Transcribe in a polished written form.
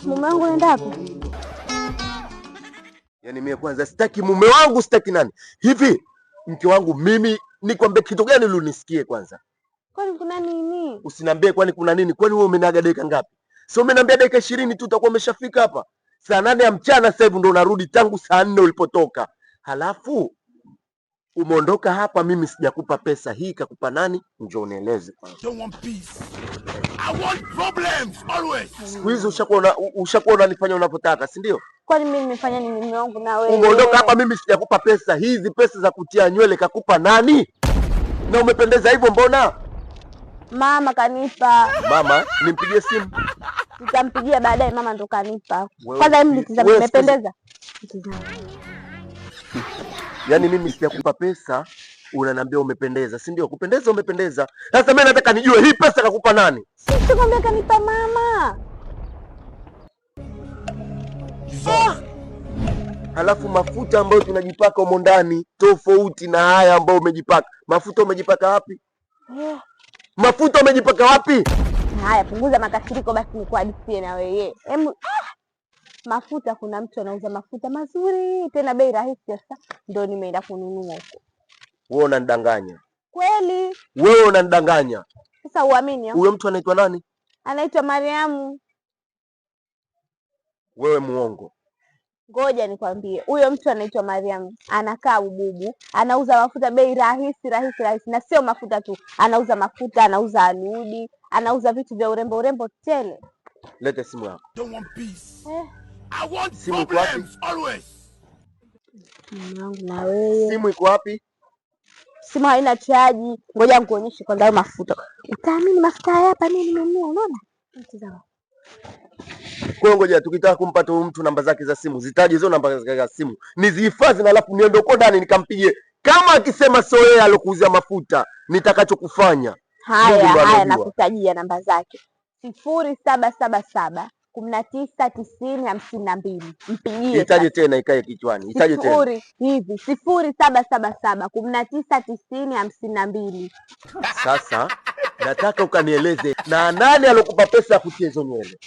Mume wangu anaenda hapo. Yaani mimi kwanza sitaki mume wangu, sitaki nani. Hivi mke wangu mimi nikwambie kitu gani ulionisikie kwanza? Kwani kuna nini? Usiniambie kwani kuna nini? Kwani wewe umenaga dakika ngapi? Sio umeniambia dakika 20 tu utakuwa umeshafika hapa. Saa 8 ya mchana sasa hivi ndo unarudi tangu saa 4 ulipotoka. Halafu umeondoka hapa, mimi sijakupa pesa hii, kakupa nani? Njoo unieleze kwanza. Don't want peace. I want problems always. Siku hizi ushakuwa unanifanya unavyotaka, si ndio? Kwani mimi nimefanya nini mume wangu na wewe? Umeondoka hapa, mimi sijakupa pesa. Hizi pesa za kutia nywele kakupa nani? Na umependeza hivyo mbona? Mama kanipa. Mama, nimpigie simu. Nitampigia baadaye, mama ndo kanipa. Kwanza hebu nitazame nimependeza. Yaani mimi sijakupa pesa, unaniambia umependeza, si ndio? Kupendeza umependeza. Sasa mimi nataka nijue hii pesa kakupa nani? Sisi kwambia kanipa mama. Halafu mafuta ambayo tunajipaka humo ndani tofauti na haya ambayo umejipaka. Mafuta umejipaka wapi? Mafuta umejipaka wapi? Haya, punguza makasiriko basi nikuhadisie na wewe. Mafuta, kuna mtu anauza mafuta mazuri tena bei rahisi, sasa ndio nimeenda kununua huko. Wewe unanidanganya. Kweli? Wewe unanidanganya. Sasa uamini? Huyo mtu anaitwa nani? Anaitwa Mariamu. Wewe muongo. Ngoja nikwambie, huyo mtu anaitwa Mariamu, anakaa Ububu, anauza mafuta bei rahisi, na sio mafuta tu, anauza mafuta, anauza anudi, anauza vitu vya urembo tele. Leta simu yako. Don't want peace. I want simu problems always. Mwanangu na wewe. Simu iko wapi? Simu haina chaji. Ngoja nikuonyeshe kwanza hayo mafuta. Utaamini mafuta haya hapa nini nimenunua, unaona? Tazama. Kwa ngoja tukitaka kumpata huyu mtu namba zake za simu, zitaje hizo namba zake za simu. Nizihifadhi na alafu niende huko ndani nikampigie. Kama akisema sio yeye alokuuzia mafuta, nitakachokufanya. Haya nakutajia namba zake. 0777 199052. Mpigie. Itaje tena ikae kichwani. Itaje tena. Hivi 0777 199052. Sasa nataka ukanieleze na nani alokupa pesa ya kutia hizo nywele?